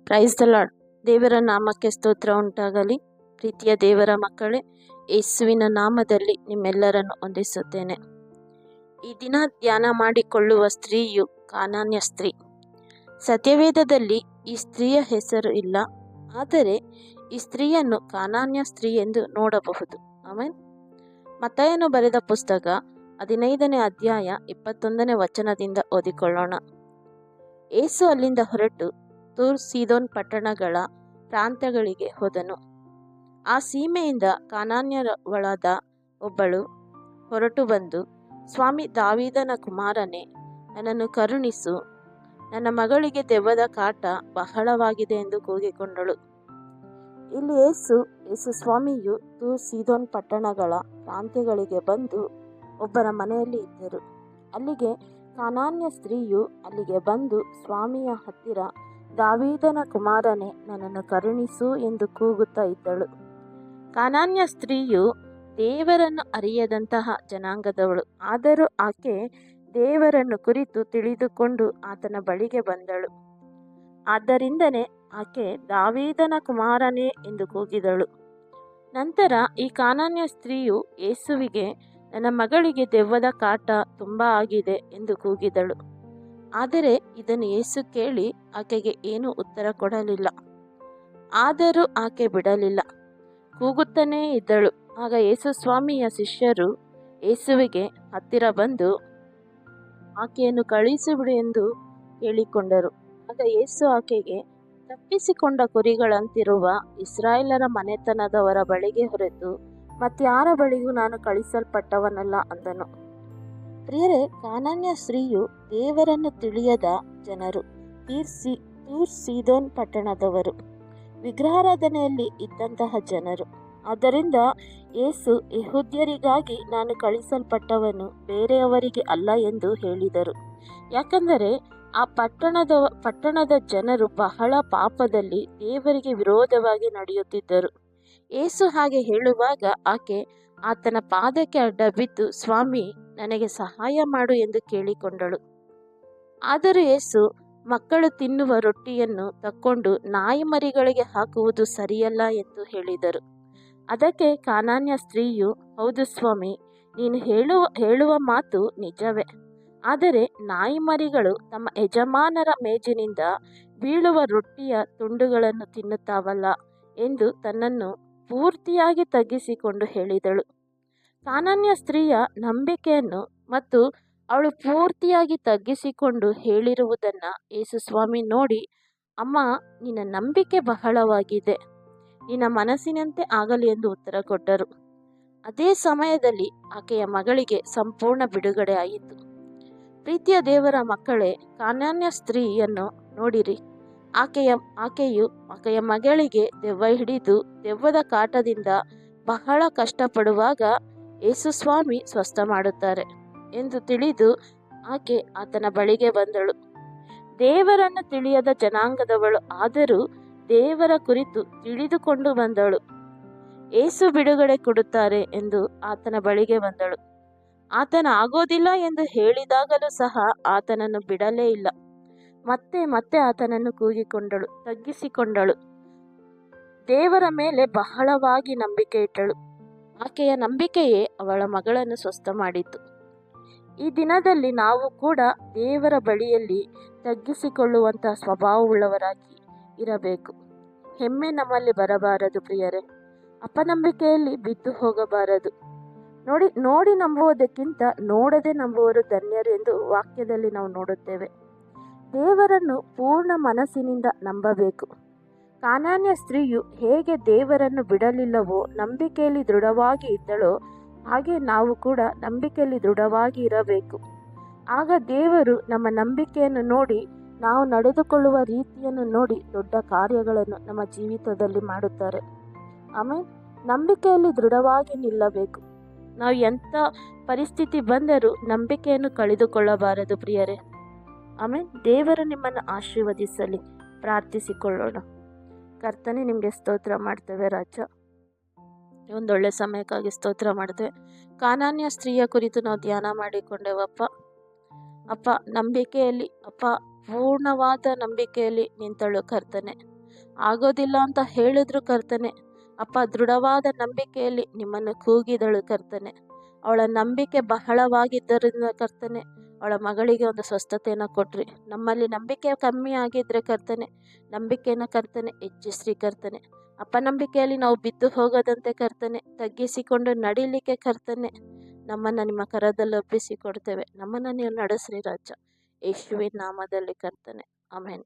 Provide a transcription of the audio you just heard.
Praise the lord. ದೇವರ ನಾಮಕ್ಕೆ ಸ್ತೋತ್ರ ಉಂಟಾಗಲಿ. ಪ್ರೀತಿಯ ದೇವರ ಮಕ್ಕಳೇ, ಯೇಸುವಿನ ನಾಮದಲ್ಲಿ ನಿಮ್ಮೆಲ್ಲರನ್ನು ವಂದಿಸುತ್ತೇನೆ. ಈ ದಿನ ಧ್ಯಾನ ಮಾಡಿಕೊಳ್ಳುವ ಸ್ತ್ರೀಯು ಕಾನಾನ್ಯ ಸ್ತ್ರೀ. ಸತ್ಯವೇದದಲ್ಲಿ ಈ ಸ್ತ್ರೀಯ ಹೆಸರು ಇಲ್ಲ, ಆದರೆ ಈ ಸ್ತ್ರೀಯನ್ನು ಕಾನಾನ್ಯ ಸ್ತ್ರೀ ಎಂದು ನೋಡಬಹುದು. ಆಮೆನ್. ಮತ್ತಾಯನು ಬರೆದ ಪುಸ್ತಕ 15ನೇ ಅಧ್ಯಾಯ 21ನೇ ವಚನದಿಂದ ಓದಿಕೊಳ್ಳೋಣ. ಯೇಸು ಅಲ್ಲಿಂದ ಹೊರಟು ತೂರ್ ಸೀದೋನ್ ಪಟ್ಟಣಗಳ ಪ್ರಾಂತ್ಯಗಳಿಗೆ ಹೋದನು. ಆ ಸೀಮೆಯಿಂದ ಕಾನಾನ್ಯರವಳಾದ ಒಬ್ಬಳು ಹೊರಟು ಬಂದು, ಸ್ವಾಮಿ ದಾವೀದನ ಕುಮಾರನೇ, ನನ್ನನ್ನು ಕರುಣಿಸು, ನನ್ನ ಮಗಳಿಗೆ ದೆವ್ವದ ಕಾಟ ಬಹಳವಾಗಿದೆ ಎಂದು ಕೂಗಿಕೊಂಡಳು. ಇಲ್ಲಿ ಯೇಸು ಸ್ವಾಮಿಯು ತೂರ್ ಸೀದೋನ್ ಪಟ್ಟಣಗಳ ಪ್ರಾಂತ್ಯಗಳಿಗೆ ಬಂದು ಒಬ್ಬರ ಮನೆಯಲ್ಲಿ ಇದ್ದರು. ಅಲ್ಲಿಗೆ ಕಾನಾನ್ಯ ಸ್ತ್ರೀಯು ಅಲ್ಲಿಗೆ ಬಂದು ಸ್ವಾಮಿಯ ಹತ್ತಿರ, ದಾವೀದನ ಕುಮಾರನೇ, ನನ್ನನ್ನು ಕರುಣಿಸು ಎಂದು ಕೂಗುತ್ತಾ ಇದ್ದಳು. ಕಾನಾನ್ಯ ಸ್ತ್ರೀಯು ದೇವರನ್ನು ಅರಿಯದಂತಹ ಜನಾಂಗದವಳು. ಆದರೂ ಆಕೆ ದೇವರನ್ನು ಕುರಿತು ತಿಳಿದುಕೊಂಡು ಆತನ ಬಳಿಗೆ ಬಂದಳು. ಆದ್ದರಿಂದಲೇ ಆಕೆ ದಾವೀದನ ಕುಮಾರನೇ ಎಂದು ಕೂಗಿದಳು. ನಂತರ ಈ ಕಾನಾನ್ಯ ಸ್ತ್ರೀಯು ಯೇಸುವಿಗೆ, ನನ್ನ ಮಗಳಿಗೆ ದೆವ್ವದ ಕಾಟ ತುಂಬ ಆಗಿದೆ ಎಂದು ಕೂಗಿದಳು. ಆದರೆ ಇದನ್ನು ಯೇಸು ಕೇಳಿ ಆಕೆಗೆ ಏನೂ ಉತ್ತರ ಕೊಡಲಿಲ್ಲ. ಆದರೂ ಆಕೆ ಬಿಡಲಿಲ್ಲ, ಕೂಗುತ್ತಾನೇ ಇದ್ದಳು. ಆಗ ಯೇಸು ಸ್ವಾಮಿಯ ಶಿಷ್ಯರು ಯೇಸುವಿಗೆ ಹತ್ತಿರ ಬಂದು ಆಕೆಯನ್ನು ಕಳುಹಿಸಿಬಿಡು ಎಂದು ಕೇಳಿಕೊಂಡರು. ಆಗ ಯೇಸು ಆಕೆಗೆ, ತಪ್ಪಿಸಿಕೊಂಡ ಕುರಿಗಳಂತಿರುವ ಇಸ್ರಾಯೇಲರ ಮನೆತನದವರ ಬಳಿಗೆ ಹೊರತು ಮತ್ಯಾರ ಬಳಿಗೂ ನಾನು ಕಳುಹಿಸಲ್ಪಟ್ಟವನಲ್ಲ ಅಂದನು. ಪ್ರಿಯರೇ, ಕಾನಾನ್ಯ ಸ್ತ್ರೀಯು ದೇವರನ್ನು ತಿಳಿಯದ ಜನರು, ತೂರ್ ಸೀದೋನ್ ಪಟ್ಟಣದವರು, ವಿಗ್ರಹಾರಾಧನೆಯಲ್ಲಿ ಇದ್ದಂತಹ ಜನರು. ಆದ್ದರಿಂದ ಯೇಸು ಯೆಹೂದ್ಯರಿಗಾಗಿ ನಾನು ಕಳುಹಿಸಲ್ಪಟ್ಟವನು, ಬೇರೆಯವರಿಗೆ ಅಲ್ಲ ಎಂದು ಹೇಳಿದರು. ಯಾಕಂದರೆ ಆ ಪಟ್ಟಣದ ಜನರು ಬಹಳ ಪಾಪದಲ್ಲಿ ದೇವರಿಗೆ ವಿರೋಧವಾಗಿ ನಡೆಯುತ್ತಿದ್ದರು. ಯೇಸು ಹಾಗೆ ಹೇಳುವಾಗ ಆಕೆ ಆತನ ಪಾದಕ್ಕೆ ಅಡ್ಡ ಬಿದ್ದು, ಸ್ವಾಮಿ, ನನಗೆ ಸಹಾಯ ಮಾಡು ಎಂದು ಕೇಳಿಕೊಂಡಳು. ಆದರೂ ಯೇಸು, ಮಕ್ಕಳು ತಿನ್ನುವ ರೊಟ್ಟಿಯನ್ನು ತಕ್ಕೊಂಡು ನಾಯಿ ಮರಿಗಳಿಗೆ ಹಾಕುವುದು ಸರಿಯಲ್ಲ ಎಂದು ಹೇಳಿದರು. ಅದಕ್ಕೆ ಕಾನಾನ್ಯ ಸ್ತ್ರೀಯು, ಹೌದು ಸ್ವಾಮಿ, ನೀನು ಹೇಳುವ ಮಾತು ನಿಜವೇ. ಆದರೆ ನಾಯಿ ಮರಿಗಳು ತಮ್ಮ ಯಜಮಾನರ ಮೇಜಿನಿಂದ ಬೀಳುವ ರೊಟ್ಟಿಯ ತುಂಡುಗಳನ್ನು ತಿನ್ನುತ್ತಾವಲ್ಲ ಎಂದು ತನ್ನನ್ನು ಪೂರ್ತಿಯಾಗಿ ತಗ್ಗಿಸಿಕೊಂಡು ಹೇಳಿದಳು. ಕಾನಾನ್ಯ ಸ್ತ್ರೀಯ ನಂಬಿಕೆಯನ್ನು ಮತ್ತು ಅವಳು ಪೂರ್ತಿಯಾಗಿ ತಗ್ಗಿಸಿಕೊಂಡು ಹೇಳಿರುವುದನ್ನು ಯೇಸು ಸ್ವಾಮಿ ನೋಡಿ, ಅಮ್ಮ, ನಿನ್ನ ನಂಬಿಕೆ ಬಹಳವಾಗಿದೆ, ನಿನ್ನ ಮನಸ್ಸಿನಂತೆ ಆಗಲಿ ಎಂದು ಉತ್ತರ ಕೊಟ್ಟರು. ಅದೇ ಸಮಯದಲ್ಲಿ ಆಕೆಯ ಮಗಳಿಗೆ ಸಂಪೂರ್ಣ ಬಿಡುಗಡೆ ಆಯಿತು. ಪ್ರೀತಿಯ ದೇವರ ಮಕ್ಕಳೇ, ಕಾನಾನ್ಯ ಸ್ತ್ರೀಯನ್ನು ನೋಡಿರಿ. ಆಕೆಯ ಮಗಳಿಗೆ ದೆವ್ವ ಹಿಡಿದು ದೆವ್ವದ ಕಾಟದಿಂದ ಬಹಳ ಕಷ್ಟಪಡುವಾಗ ಯೇಸು ಸ್ವಾಮಿ ಸ್ವಸ್ಥ ಮಾಡುತ್ತಾರೆ ಎಂದು ತಿಳಿದು ಆಕೆ ಆತನ ಬಳಿಗೆ ಬಂದಳು. ದೇವರನ್ನು ತಿಳಿಯದ ಜನಾಂಗದವಳು, ಆದರೂ ದೇವರ ಕುರಿತು ತಿಳಿದುಕೊಂಡು ಬಂದಳು. ಯೇಸು ಬಿಡುಗಡೆ ಕೊಡುತ್ತಾರೆ ಎಂದು ಆತನ ಬಳಿಗೆ ಬಂದಳು. ಆತನ ಆಗೋದಿಲ್ಲ ಎಂದು ಹೇಳಿದಾಗಲೂ ಸಹ ಆತನನ್ನು ಬಿಡಲೇ ಇಲ್ಲ. ಮತ್ತೆ ಮತ್ತೆ ಆತನನ್ನು ಕೂಗಿಕೊಂಡಳು, ತಗ್ಗಿಸಿಕೊಂಡಳು, ದೇವರ ಮೇಲೆ ಬಹಳವಾಗಿ ನಂಬಿಕೆ ಇಟ್ಟಳು. ಆಕೆಯ ನಂಬಿಕೆಯೇ ಅವಳ ಮಗಳನ್ನು ಸ್ವಸ್ಥ ಮಾಡಿತು. ಈ ದಿನದಲ್ಲಿ ನಾವು ಕೂಡ ದೇವರ ಬಳಿಯಲ್ಲಿ ತಗ್ಗಿಸಿಕೊಳ್ಳುವಂತಹ ಸ್ವಭಾವವುಳ್ಳವರಾಗಿ ಇರಬೇಕು. ಹೆಮ್ಮೆ ನಮ್ಮಲ್ಲಿ ಬರಬಾರದು ಪ್ರಿಯರೇ. ಅಪನಂಬಿಕೆಯಲ್ಲಿ ಬಿದ್ದು ಹೋಗಬಾರದು. ನೋಡಿ ನಂಬುವುದಕ್ಕಿಂತ ನೋಡದೆ ನಂಬುವರು ಧನ್ಯರು ಎಂದು ವಾಕ್ಯದಲ್ಲಿ ನಾವು ನೋಡುತ್ತೇವೆ. ದೇವರನ್ನು ಪೂರ್ಣ ಮನಸ್ಸಿನಿಂದ ನಂಬಬೇಕು. ಕಾನಾನ್ಯ ಸ್ತ್ರೀಯು ಹೇಗೆ ದೇವರನ್ನು ಬಿಡಲಿಲ್ಲವೋ, ನಂಬಿಕೆಯಲ್ಲಿ ದೃಢವಾಗಿ ಇದ್ದಳೋ, ಹಾಗೆ ನಾವು ಕೂಡ ನಂಬಿಕೆಯಲ್ಲಿ ದೃಢವಾಗಿ ಇರಬೇಕು. ಆಗ ದೇವರು ನಮ್ಮ ನಂಬಿಕೆಯನ್ನು ನೋಡಿ, ನಾವು ನಡೆದುಕೊಳ್ಳುವ ರೀತಿಯನ್ನು ನೋಡಿ ದೊಡ್ಡ ಕಾರ್ಯಗಳನ್ನು ನಮ್ಮ ಜೀವಿತದಲ್ಲಿ ಮಾಡುತ್ತಾರೆ. ಆಮೇಲೆ ನಂಬಿಕೆಯಲ್ಲಿ ದೃಢವಾಗಿ ನಿಲ್ಲಬೇಕು. ನಾವು ಎಂಥ ಪರಿಸ್ಥಿತಿ ಬಂದರೂ ನಂಬಿಕೆಯನ್ನು ಕಳೆದುಕೊಳ್ಳಬಾರದು ಪ್ರಿಯರೇ. ಆಮೇಲೆ ದೇವರು ನಿಮ್ಮನ್ನು ಆಶೀರ್ವದಿಸಲಿ. ಪ್ರಾರ್ಥಿಸಿಕೊಳ್ಳೋಣ. ಕರ್ತನೇ, ನಿಮಗೆ ಸ್ತೋತ್ರ ಮಾಡ್ತೇವೆ ರಾಜ. ಒಂದೊಳ್ಳೆ ಸಮಯಕ್ಕಾಗಿ ಸ್ತೋತ್ರ ಮಾಡ್ತೇವೆ. ಕಾನಾನ್ಯ ಸ್ತ್ರೀಯ ಕುರಿತು ನಾವು ಧ್ಯಾನ ಮಾಡಿಕೊಂಡೆವಪ್ಪ. ಅಪ್ಪ, ನಂಬಿಕೆಯಲ್ಲಿ ಪೂರ್ಣವಾದ ನಂಬಿಕೆಯಲ್ಲಿ ನಿಂತಳು ಕರ್ತನೆ. ಆಗೋದಿಲ್ಲ ಅಂತ ಹೇಳಿದ್ರು ಕರ್ತನೆ. ಅಪ್ಪ, ದೃಢವಾದ ನಂಬಿಕೆಯಲ್ಲಿ ನಿಮ್ಮನ್ನು ಕೂಗಿದಳು ಕರ್ತನೆ. ಅವಳ ನಂಬಿಕೆ ಬಹಳವಾಗಿದ್ದರಿಂದ ಕರ್ತನೆ, ಅವಳ ಮಗಳಿಗೆ ಒಂದು ಸ್ವಸ್ಥತೆಯನ್ನು ಕೊಟ್ರಿ. ನಮ್ಮಲ್ಲಿ ನಂಬಿಕೆ ಕಮ್ಮಿ ಆಗಿದ್ರೆ ಕರ್ತನೆ, ನಂಬಿಕೆಯನ್ನು ಕರ್ತನೆ ಹೆಚ್ಚಿಸ್ರಿ ಕರ್ತನೆ. ಅಪನಂಬಿಕೆಯಲ್ಲಿ ನಾವು ಬಿದ್ದು ಹೋಗದಂತೆ ಕರ್ತನೆ, ತಗ್ಗಿಸಿಕೊಂಡು ನಡಿಲಿಕ್ಕೆ ಕರ್ತನೆ ನಮ್ಮನ್ನು ನಿಮ್ಮ ಕರದಲ್ಲಿ ಒಪ್ಪಿಸಿಕೊಡ್ತೇವೆ. ನಮ್ಮನ್ನು ನೀವು ನಡೆಸ್ರಿ ರಾಜ, ಯೇಸುವಿನ ನಾಮದಲ್ಲಿ ಕರ್ತನೆ, ಆಮೆನ್.